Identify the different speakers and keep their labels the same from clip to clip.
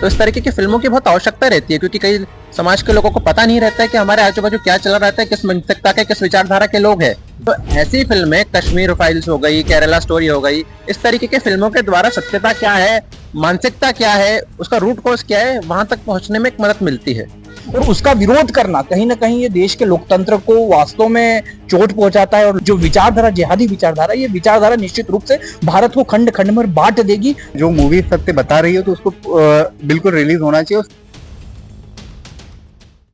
Speaker 1: तो इस तरीके की फिल्मों की बहुत आवश्यकता रहती है, क्योंकि कई समाज के लोगों को पता नहीं रहता है कि हमारे आजू बाजू क्या चला रहता है, किस मानसिकता के, किस विचारधारा के लोग हैं। तो ऐसी फिल्में कश्मीर फाइल्स हो गई, केरला स्टोरी हो गई, इस तरीके की फिल्मों के द्वारा सत्यता क्या है, मानसिकता क्या है, उसका रूट कॉज क्या है, वहां तक पहुंचने में एक मदद मिलती है।
Speaker 2: और उसका विरोध करना कहीं ना कहीं ये देश के लोकतंत्र को वास्तव में चोट पहुंचाता है। और जो विचारधारा, जिहादी विचारधारा, ये विचारधारा निश्चित रूप से भारत को खंड खंड में बांट देगी।
Speaker 3: जो मूवी सत्य बता रही हो तो उसको बिल्कुल रिलीज होना चाहिए।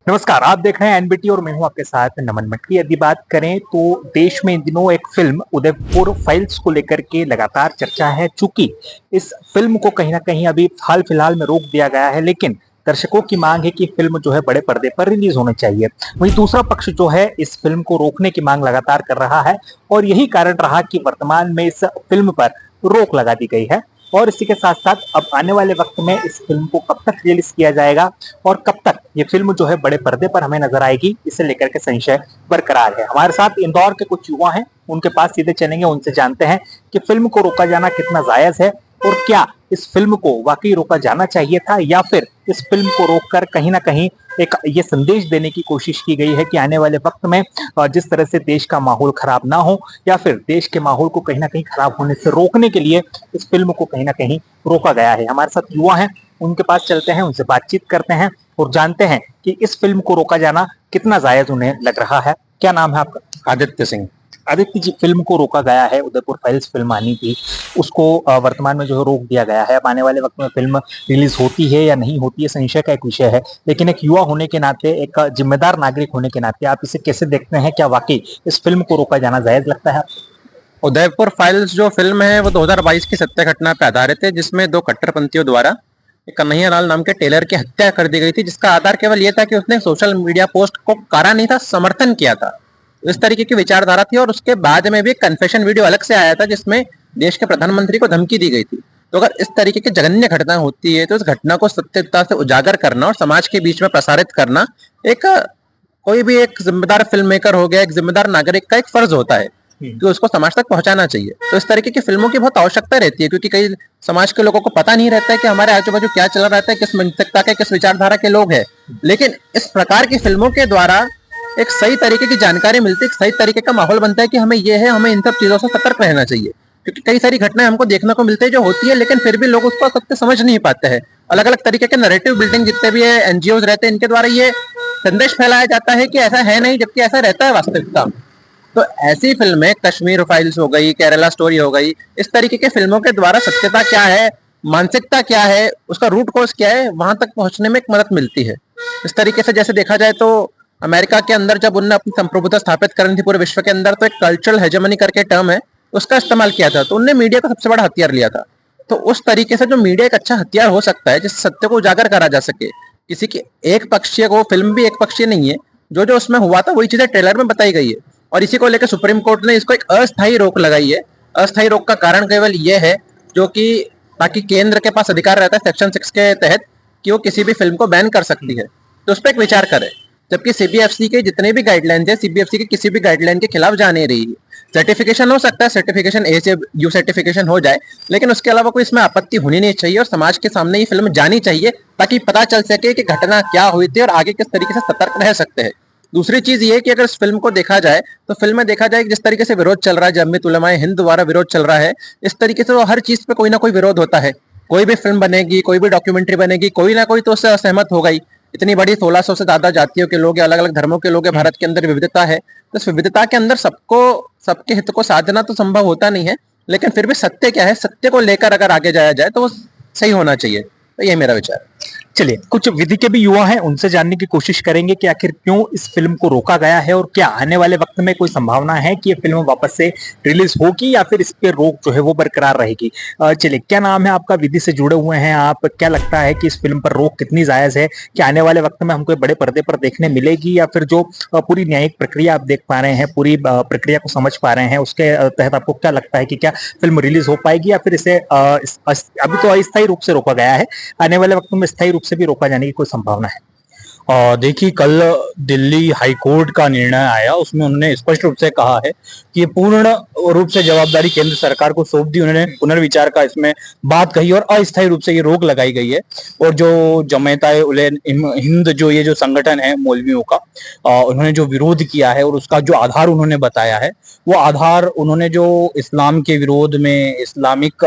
Speaker 4: नमस्कार, आप देख रहे हैं एनबीटी और मैं हूं आपके साथ नमन मटकी। यदि बात करें तो देश में इन दिनों एक फिल्म उदयपुर फाइल्स को लेकर के लगातार चर्चा है। चूंकि इस फिल्म को कहीं ना कहीं अभी हाल फिलहाल में रोक दिया गया है, लेकिन दर्शकों की मांग है कि फिल्म जो है बड़े पर्दे पर रिलीज होनी चाहिए। वहीं दूसरा पक्ष जो है इस फिल्म को रोकने की मांग लगातार कर रहा है और यही कारण रहा कि वर्तमान में इस फिल्म पर रोक लगा दी गई है। और इसी के साथ साथ अब आने वाले वक्त में इस फिल्म को कब तक रिलीज किया जाएगा और कब तक ये फिल्म जो है बड़े पर्दे पर हमें नजर आएगी, इसे लेकर के संशय बरकरार है। हमारे साथ इंदौर के कुछ युवा हैं, उनके पास सीधे चलेंगे, उनसे जानते हैं कि फिल्म को रोका जाना कितना जायज है और क्या इस फिल्म को वाकई रोका जाना चाहिए था, या फिर इस फिल्म को रोककर कहीं ना कहीं एक ये संदेश देने की कोशिश की गई है कि आने वाले वक्त में जिस तरह से देश का माहौल खराब ना हो, या फिर देश के माहौल को कहीं ना कहीं खराब होने से रोकने के लिए इस फिल्म को कहीं ना कहीं रोका गया है। हमारे साथ युवा हैं, उनके पास चलते हैं, उनसे बातचीत करते हैं और जानते हैं कि इस फिल्म को रोका जाना कितना जायज उन्हें लग रहा है। क्या नाम है आपका?
Speaker 3: आदित्य सिंह।
Speaker 4: आदित्य जी, फिल्म को रोका गया है, उदयपुर फाइल्स फिल्म आनी थी, उसको वर्तमान में जो है रोक दिया गया है। अब आने वाले वक्त में फिल्म रिलीज होती है या नहीं होती है, संशय का एक विषय है। लेकिन एक युवा होने के नाते, एक जिम्मेदार नागरिक होने के नाते आप इसे कैसे देखते हैं? क्या वाकई इस फिल्म को रोका जाना जायज लगता है?
Speaker 1: उदयपुर फाइल्स जो फिल्म है वो 2022 की सत्य घटना पर आधारित है, जिसमें दो कट्टरपंथियों द्वारा कन्हैया लाल नाम के टेलर की हत्या कर दी गई थी, जिसका आधार केवल यह था कि उसने सोशल मीडिया पोस्ट को कारा नहीं था, समर्थन किया था। इस तरीके की विचारधारा थी। और उसके बाद में भी एक कन्फेशन वीडियो अलग से आया था जिसमें देश के प्रधानमंत्री को धमकी दी गई थी। तो अगर इस तरीके की जघन्य घटना होती है तो इस घटना को सत्यता से उजागर करना और समाज के बीच में प्रसारित करना एक कोई भी एक जिम्मेदार फिल्म मेकर हो गया, एक जिम्मेदार नागरिक का एक फर्ज होता है कि उसको समाज तक पहुंचाना चाहिए। तो इस तरीके की फिल्मों की बहुत आवश्यकता रहती है, क्योंकि कई समाज के लोगों को पता नहीं रहता है कि हमारे आजू बाजू क्या चला रहता है, किस मानसिकता के, किस विचारधारा के लोग हैं। लेकिन इस प्रकार की फिल्मों के द्वारा एक सही तरीके की जानकारी मिलती है, एक सही तरीके का माहौल बनता है कि हमें ये है, हमें इन सब चीजों से सतर्क रहना चाहिए। क्योंकि कई सारी घटनाएं हमको देखने को मिलती है जो होती है, लेकिन फिर भी लोग उसको सत्य समझ नहीं पाते हैं। अलग अलग तरीके के नैरेटिव बिल्डिंग जितने भी है, एनजीओज रहते हैं, इनके द्वारा ये संदेश फैलाया जाता है कि ऐसा है नहीं, जबकि ऐसा रहता है वास्तविकता। तो ऐसी फिल्में कश्मीर फाइल्स हो गई, केरला स्टोरी हो गई, इस तरीके के फिल्मों के द्वारा सत्यता क्या है, मानसिकता क्या है, उसका रूट कॉज क्या है, वहां तक पहुंचने में एक मदद मिलती है। इस तरीके से जैसे देखा जाए तो अमेरिका के अंदर जब उन्होंने अपनी संप्रभुता स्थापित करनी थी पूरे विश्व के अंदर, तो एक कल्चरल हेजेमनी करके टर्म है, उसका इस्तेमाल किया था। तो उन्होंने मीडिया का सबसे बड़ा हथियार लिया था। तो उस तरीके से जो मीडिया एक अच्छा हथियार हो सकता है जिससे सत्य को उजागर करा जा सके, किसी की एक पक्षीय को, फिल्म भी एक पक्षीय नहीं है, जो जो उसमें हुआ था वही चीजें ट्रेलर में बताई गई है। और इसी को लेकर सुप्रीम कोर्ट ने इसको एक अस्थायी रोक लगाई है। अस्थायी रोक का कारण केवल ये है जो कि ताकि केंद्र के पास अधिकार रहता है सेक्शन 6 के तहत कि वो किसी भी फिल्म को बैन कर सकती है, तो उस पर एक विचार करे। जबकि सीबीएफसी के जितने भी गाइडलाइंस है, सीबीएफसी के किसी भी गाइडलाइन के खिलाफ जा नहीं रही है। सर्टिफिकेशन हो सकता है, सर्टिफिकेशन ए से यू सर्टिफिकेशन हो जाए, लेकिन उसके अलावा कोई इसमें आपत्ति होनी नहीं चाहिए और समाज के सामने ये फिल्म जानी चाहिए ताकि पता चल सके कि घटना क्या हुई थी और आगे किस तरीके से सतर्क रह सकते हैं। दूसरी चीज ये कि अगर इस फिल्म को देखा जाए तो फिल्म में देखा जाए कि जिस तरीके से विरोध चल रहा है, जमीयत उलमाए हिंद द्वारा विरोध चल रहा है, इस तरीके से तो हर चीज पे कोई ना कोई विरोध होता है। कोई भी फिल्म बनेगी, कोई भी डॉक्यूमेंट्री बनेगी, कोई ना कोई तो उससे असहमत होगा ही। इतनी बड़ी 1600 से ज्यादा जातियों के लोग, अलग अलग धर्मों के लोग, भारत के अंदर विविधता है। तो इस विविधता के अंदर सबको, सबके हित को साधना तो संभव होता नहीं है, लेकिन फिर भी सत्य क्या है, सत्य को लेकर अगर आगे जाया जाए तो वो सही होना चाहिए। तो यही मेरा विचार है।
Speaker 4: चलिए, कुछ विधि के भी युवा हैं, उनसे जानने की कोशिश करेंगे कि आखिर क्यों इस फिल्म को रोका गया है और क्या आने वाले वक्त में कोई संभावना है कि ये फिल्म वापस से रिलीज होगी या फिर इस पे रोक जो है वो बरकरार रहेगी। चलिए, क्या नाम है आपका? विधि से जुड़े हुए हैं आप, क्या लगता है कि इस फिल्म पर रोक कितनी जायज है? कि आने वाले वक्त में हमको बड़े पर्दे पर देखने मिलेगी, या फिर जो पूरी न्यायिक प्रक्रिया आप देख पा रहे हैं, पूरी प्रक्रिया को समझ पा रहे हैं, उसके तहत आपको क्या लगता है कि क्या फिल्म रिलीज हो पाएगी, या फिर इसे अभी तो अस्थायी रूप से रोका गया है, आने वाले वक्त में स्थायी रूप से भी रोका जाने की कोई संभावना है?
Speaker 2: देखिए कल दिल्ली हाई कोर्ट का निर्णय आया, उसमें उन्होंने स्पष्ट रूप से कहा है कि ये पूर्ण रूप से जवाबदारी केंद्र सरकार को सौंप दी। उन्होंने पुनर्विचार का इसमें बात कही और अस्थायी रूप से ये रोक लगाई गई है। और जो जमायत उले हिंद जो ये जो संगठन है मौलवियों का, उन्होंने जो विरोध किया है और उसका जो आधार उन्होंने बताया है, वो आधार उन्होंने जो इस्लाम के विरोध में, इस्लामिक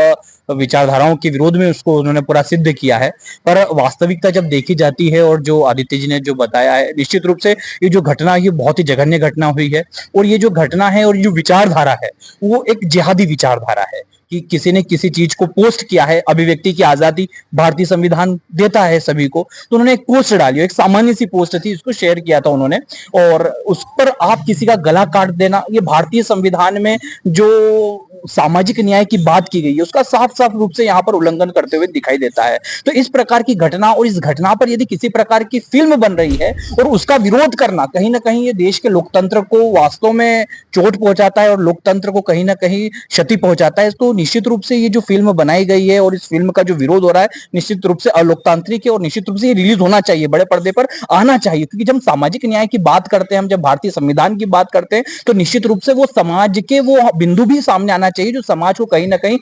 Speaker 2: विचारधाराओं के विरोध में उसको उन्होंने पूरा सिद्ध किया है। पर वास्तविकता जब देखी जाती है और जो आदित्य जी ने जो बताया है, निश्चित रूप से ये जो घटना, ये बहुत ही जघन्य घटना हुई है। और ये जो घटना है और जो विचारधारा है, वो एक जिहादी विचारधारा है कि किसी ने किसी चीज को पोस्ट किया है। अभिव्यक्ति की आजादी भारतीय संविधान देता है सभी को, तो उन्होंने एक पोस्ट डाली, एक सामान्य सी पोस्ट थी, उसको शेयर किया था उन्होंने, और उस पर आप किसी का गला काट देना, ये भारतीय संविधान में जो सामाजिक न्याय की बात की गई है उसका साफ साफ रूप से यहाँ पर उल्लंघन करते हुए दिखाई देता है। तो इस प्रकार की घटना और इस घटना पर यदि किसी प्रकार की फिल्म बन रही है और उसका विरोध करना, कहीं ना कहीं ये देश के लोकतंत्र को वास्तव में चोट पहुंचाता है और लोकतंत्र को कहीं ना कहीं क्षति पहुंचाता है। तो निश्चित रूप से ये जो फिल्म बनाई गई है और इस फिल्म का जो विरोध हो रहा है, निश्चित रूप से अलोकतांत्रिक है और निश्चित रूप से ये रिलीज होना चाहिए, बड़े पर्दे पर आना चाहिए। क्योंकि जब हम सामाजिक न्याय की बात करते हैं, हम जब भारतीय संविधान की बात करते हैं, तो निश्चित रूप से वो समाज के वो बिंदु भी सामने आना चाहिए जो समाज को कहीं ना कहीं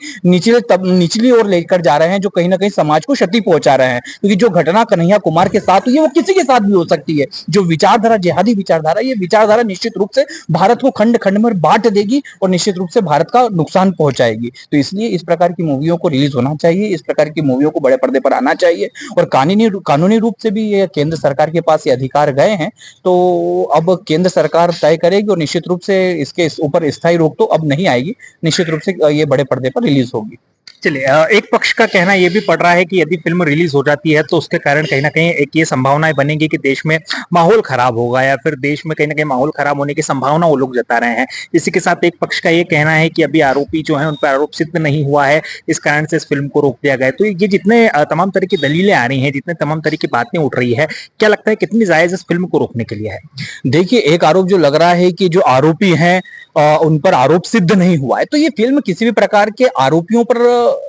Speaker 2: निचली ओर लेकर जा रहे हैं, जो कहीं ना कहीं समाज को क्षति पहुंचा रहे हैं। क्योंकि जो घटना कन्हैया कुमार के साथ हुई है वो किसी के साथ भी हो सकती है। जो विचारधारा, जिहादी विचारधारा, ये विचारधारा निश्चित रूप से भारत को खंड खंड में बांट देगी और निश्चित रूप से भारत का नुकसान पहुंचाएगी। तो इसलिए इस प्रकार की मूवियों को रिलीज होना चाहिए, इस प्रकार की मूवियों को बड़े पर्दे पर आना चाहिए। और कानूनी रूप से भी ये केंद्र सरकार के पास ये अधिकार गए हैं, तो अब केंद्र सरकार तय करेगी और निश्चित रूप से इसके ऊपर स्थायी रोक तो अब नहीं आएगी, निश्चित रूप से ये बड़े पर्दे पर रिलीज होगी।
Speaker 4: चलिए, एक पक्ष का कहना ये भी पड़ रहा है कि यदि फिल्म रिलीज हो जाती है तो उसके कारण कहीं ना कहीं एक ये संभावनाएं बनेगी कि देश में माहौल खराब होगा, या फिर देश में कहीं ना कहीं माहौल खराब होने की संभावना वो लोग जता रहे हैं। इसी के साथ एक पक्ष का ये कहना है कि अभी आरोपी जो है उन पर आरोप सिद्ध नहीं हुआ है, इस कारण से इस फिल्म को रोक दिया गया है। तो ये जितने तमाम तरह की दलीलें आ रही हैं, जितने तमाम तरह की बातें उठ रही है, क्या लगता है कितनी जायज इस फिल्म को रोकने के लिए है?
Speaker 2: देखिए, एक आरोप जो लग रहा है कि जो आरोपी हैं उन पर आरोप सिद्ध नहीं हुआ है, तो ये फिल्म किसी भी प्रकार के आरोपियों पर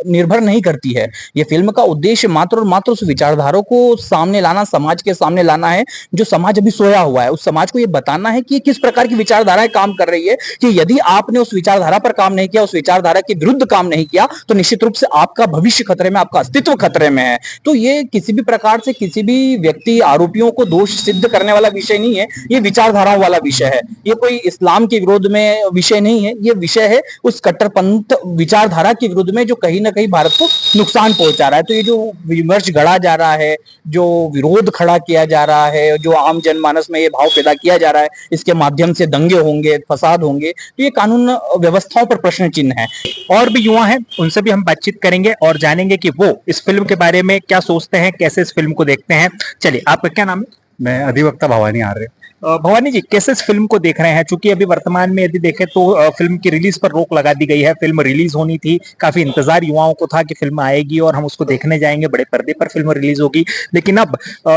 Speaker 2: निर्भर नहीं करती है। ये फिल्म का उद्देश्य मात्र और मात्र उस विचारधारा को सामने लाना, समाज के सामने लाना है जो समाज अभी सोया हुआ है। उस समाज को ये बताना है कि ये किस प्रकार की विचारधाराएं काम कर रही है, कि यदि आपने उस विचारधारा पर काम नहीं किया, उस विचारधारा के विरुद्ध काम नहीं किया, तो निश्चित रूप से आपका भविष्य खतरे में, आपका अस्तित्व खतरे में है। तो ये किसी भी प्रकार से किसी भी व्यक्ति, आरोपियों को दोष सिद्ध करने वाला विषय नहीं है, ये विचारधाराओं वाला विषय है। ये कोई इस्लाम के विरोध में विषय नहीं है, ये विषय है उस कट्टरपंथ विचारधारा के विरुद्ध में जो कहीं ना कहीं भारत को नुकसान पहुंचा रहा है। तो ये जो विमर्श गढ़ा जा रहा है, जो विरोध खड़ा किया जा रहा है, जो आम जनमानस में ये भाव पैदा किया जा रहा है, इसके माध्यम से दंगे होंगे, फसाद होंगे, तो ये कानून व्यवस्थाओं पर प्रश्न चिन्ह है।
Speaker 4: और भी युवा हैं, उनसे भी हम बातचीत करेंगे और जानेंगे कि वो इस फिल्म के बारे में क्या सोचते हैं, कैसे इस फिल्म को देखते हैं। चलिए, आपका क्या नाम है?
Speaker 3: मैं अधिवक्ता भवानी आर्य।
Speaker 4: भवानी जी, कैसे इस फिल्म को देख रहे हैं? चूंकि अभी वर्तमान में यदि देखें तो फिल्म की रिलीज पर रोक लगा दी गई है। फिल्म रिलीज होनी थी, काफी इंतजार युवाओं को था कि फिल्म आएगी और हम उसको देखने जाएंगे, बड़े पर्दे पर फिल्म रिलीज होगी, लेकिन अब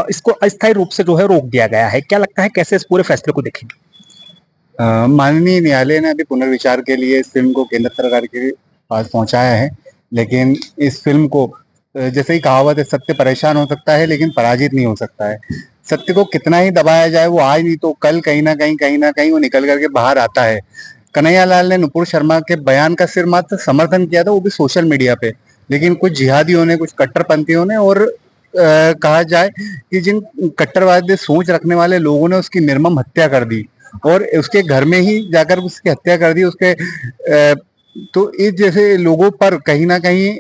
Speaker 4: इसको अस्थायी रूप से जो है रोक दिया गया है। क्या लगता है कैसे इस पूरे फैसले को देखेंगे?
Speaker 3: माननीय न्यायालय ने अभी पुनर्विचार के लिए इस फिल्म को केंद्र सरकार के पास पहुंचाया है, लेकिन इस फिल्म को जैसे ही कहावत है, सत्य परेशान हो सकता है लेकिन पराजित नहीं हो सकता है। सत्य को कितना ही दबाया जाए, वो आज नहीं तो कल कहीं ना कहीं वो निकल करके बाहर आता है। कन्हैया लाल ने नुपुर शर्मा के बयान का सिर्फ मात्र समर्थन किया था, वो भी सोशल मीडिया पे, लेकिन कुछ जिहादियों ने, कुछ कट्टरपंथियों ने और कहा जाए कि जिन कट्टरवादी सोच रखने वाले लोगों ने उसकी निर्मम हत्या कर दी और उसके घर में ही जाकर उसकी हत्या कर दी। उसके तो इस जैसे लोगों पर कहीं ना कहीं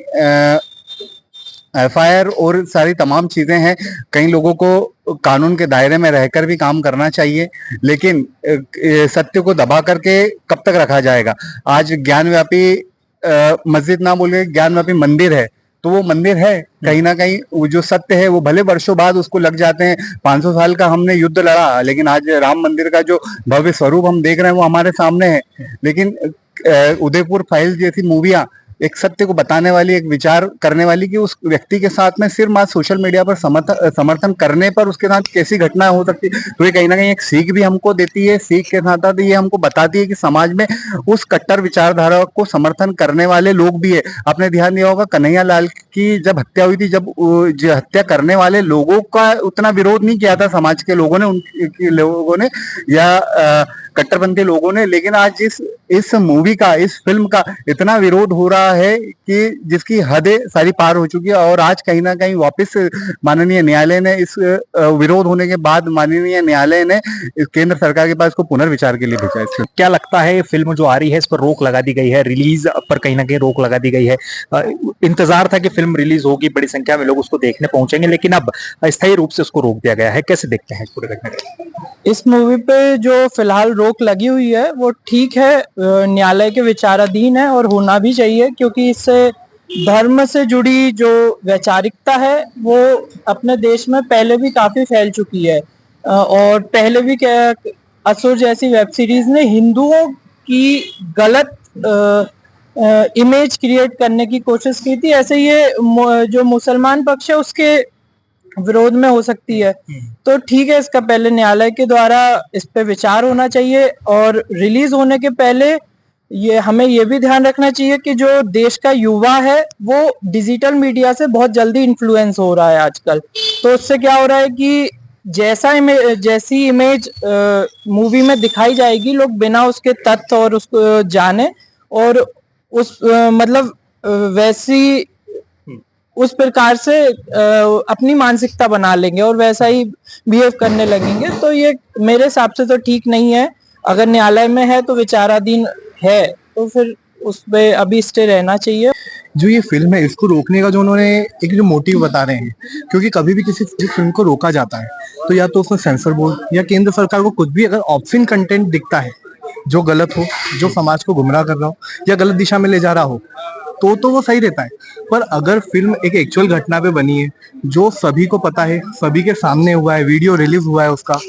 Speaker 3: एफआईआर और सारी तमाम चीजें हैं। कई लोगों को कानून के दायरे में रहकर भी काम करना चाहिए, लेकिन सत्य को दबा करके कब तक रखा जाएगा? आज ज्ञानव्यापी मस्जिद ना बोले, ज्ञानव्यापी मंदिर है, तो वो मंदिर है कहीं ना कहीं। वो जो सत्य है वो भले वर्षों बाद उसको लग जाते हैं। 500 साल का हमने युद्ध लड़ा, लेकिन आज राम मंदिर का जो भव्य स्वरूप हम देख रहे हैं वो हमारे सामने है। लेकिन उदयपुर फाइल्स जैसी मूवियां एक सत्य को बताने वाली, एक विचार करने वाली कि उस व्यक्ति के साथ में सिर्फ आज सोशल मीडिया पर समर्थन करने पर उसके साथ कैसी घटना हो सकती है। तो ये कहीं ना कहीं एक सीख भी हमको देती है। सीख के साथ साथ ये हमको बताती है कि समाज में उस कट्टर विचारधारा को समर्थन करने वाले लोग भी है। आपने ध्यान दिया होगा कन्हैया लाल की जब हत्या हुई थी, जब जो हत्या करने वाले लोगों का उतना विरोध नहीं किया था समाज के लोगों ने या कट्टरपंथी लोगों ने, लेकिन आज इस मूवी का, इस फिल्म का इतना विरोध हो रहा है कि जिसकी हदें सारी पार हो चुकी है। और आज कहीं ना कहीं वापस माननीय न्यायालय ने इस विरोध होने के बाद माननीय न्यायालय ने केंद्र सरकार के पास इसको पुनर्विचार के लिए भेजा है।
Speaker 4: क्या लगता है फिल्म जो आ रही है इस पर रोक लगा दी गई है, रिलीज पर कहीं ना कहीं रोक लगा दी गई है? इंतजार था कि फिल्म रिलीज होगी, बड़ी संख्या में लोग उसको देखने पहुंचेंगे, लेकिन अब अस्थायी रूप से उसको रोक दिया गया है। कैसे देखते हैं इस पूरे घटना को?
Speaker 5: इस मूवी पे जो फिलहाल रोक लगी हुई है वो ठीक है, न्यायालय के विचाराधीन है और होना भी चाहिए, क्योंकि इससे धर्म से जुड़ी जो वैचारिकता है वो अपने देश में पहले भी काफी फैल चुकी है। और पहले भी क्या, असुर जैसी वेब सीरीज ने हिंदुओं की गलत इमेज क्रिएट करने की कोशिश की थी। ऐसे ये जो मुसलमान पक्ष है उसके विरोध में हो सकती है। तो ठीक है, इसका पहले न्यायालय के द्वारा इस पे विचार होना चाहिए। और रिलीज होने के पहले हमें ये भी ध्यान रखना चाहिए कि जो देश का युवा है वो डिजिटल मीडिया से बहुत जल्दी इन्फ्लुएंस हो रहा है आजकल। तो उससे क्या हो रहा है कि जैसी इमेज मूवी में दिखाई जाएगी, लोग बिना उसके तथ्य और उसको जाने और मतलब वैसी उस प्रकार से अपनी मानसिकता बना लेंगे और वैसा ही बिहेव करने लगेंगे। तो ये मेरे हिसाब से तो ठीक नहीं है। अगर न्यायालय में है तो विचाराधीन है, तो फिर उस पे अभी स्टे रहना चाहिए।
Speaker 6: जो ये फिल्म है इसको रोकने का जो उन्होंने एक जो मोटिव बता रहे हैं, क्योंकि कभी भी किसी फिल्म को रोका जाता है तो या तो उसमें सेंसर बोर्ड या केंद्र सरकार को कुछ भी अगर ऑप्शन कंटेंट दिखता है जो गलत हो, जो समाज को गुमराह कर रहा हो या गलत दिशा में ले जा रहा हो, तो वो सही रहता है। पर अगर फिल्म एक एक्चुअल घटना पे बनी है, जो सभी को पता है, सभी के सामने हुआ है, वीडियो रिलीज हुआ है उसका,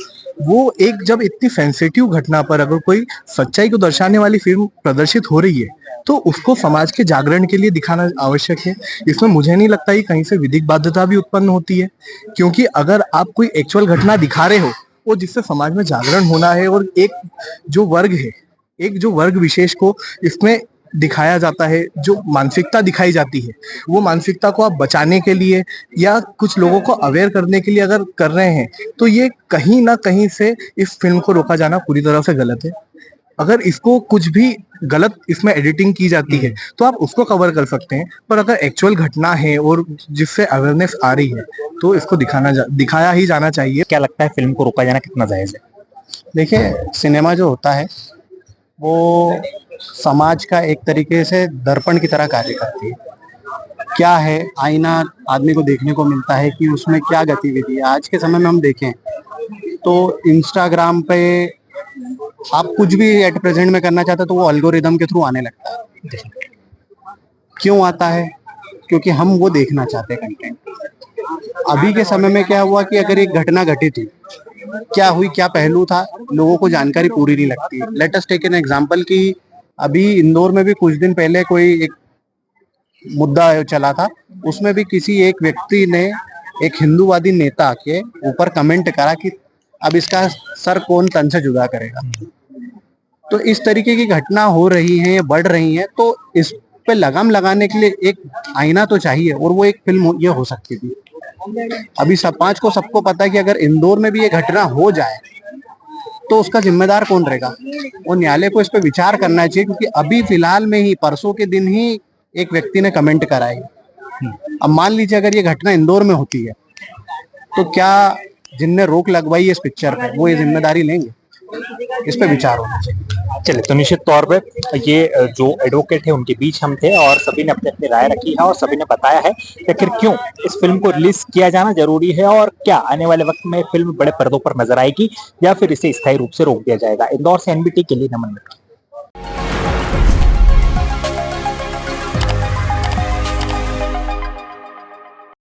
Speaker 6: वो एक जब इतनी सेंसिटिव घटना पर अगर कोई सच्चाई को दर्शाने वाली फिल्म प्रदर्शित हो रही है तो उसको समाज के जागरण के लिए दिखाना आवश्यक है। इसमें मुझे नहीं लगता कि कहीं से विधिक बाध्यता भी उत्पन्न होती है, क्योंकि अगर आप कोई एक्चुअल घटना दिखा रहे हो वो जिससे समाज में जागरण होना है और एक जो वर्ग है, एक जो वर्ग विशेष को इसमें दिखाया जाता है, जो मानसिकता दिखाई जाती है, वो मानसिकता को आप बचाने के लिए या कुछ लोगों को अवेयर करने के लिए अगर कर रहे हैं तो ये कहीं ना कहीं से इस फिल्म को रोका जाना पूरी तरह से गलत है। अगर इसको कुछ भी गलत इसमें एडिटिंग की जाती है तो आप उसको कवर कर सकते हैं, पर अगर एक्चुअल घटना है और जिससे अवेयरनेस आ रही है तो इसको दिखाया ही जाना चाहिए।
Speaker 4: क्या लगता है फिल्म को रोका जाना कितना जायज है?
Speaker 3: देखिए, सिनेमा जो होता है वो समाज का एक तरीके से दर्पण की तरह कार्य करती है। क्या है, आईना आदमी को देखने को मिलता है कि उसमें क्या गतिविधि है। आज के समय में हम देखें तो इंस्टाग्राम पे आप कुछ भी एट प्रेजेंट में करना चाहते हो तो वो एल्गोरिदम के थ्रू आने लगता है। क्यों आता है? क्योंकि हम वो देखना चाहते हैं कंटेंट। अभी के समय में क्या हुआ कि अगर एक घटना घटित हुई, क्या हुई, क्या पहलू था, लोगों को जानकारी पूरी नहीं लगती। Let us take an example कि अभी इंदौर में भी कुछ दिन पहले कोई एक मुद्दा चला था, उसमें भी किसी एक व्यक्ति ने एक हिंदूवादी नेता के ऊपर कमेंट करा कि अब इसका सर कौन तन से जुदा करेगा। तो इस तरीके की घटना हो रही है, बढ़ रही है, तो इस पे लगाम लगाने के लिए एक आईना तो चाहिए, और वो एक फिल्म ये हो सकती थी। अभी समाज को सबको पता है कि अगर इंदौर में भी ये घटना हो जाए तो उसका जिम्मेदार कौन रहेगा। वो न्यायालय को इस पे विचार करना चाहिए, क्योंकि अभी फिलहाल में ही परसों के दिन ही एक व्यक्ति ने कमेंट करा है। अब मान लीजिए अगर ये घटना इंदौर में होती है तो क्या जिनने रोक लगवाई इस पिक्चर पे वो ये जिम्मेदारी लेंगे? इस पे विचार होना चाहिए।
Speaker 4: चलिए, तो निश्चित तौर पे ये जो एडवोकेट है उनके बीच हम थे और सभी ने अपनी अपनी राय रखी है और सभी ने बताया है कि आखिर क्यों इस फिल्म को रिलीज किया जाना जरूरी है और क्या आने वाले वक्त में फिल्म बड़े पर्दों पर नजर आएगी या फिर इसे स्थायी रूप से रोक दिया जाएगा। इंदौर से एनबीटी के लिए नमन।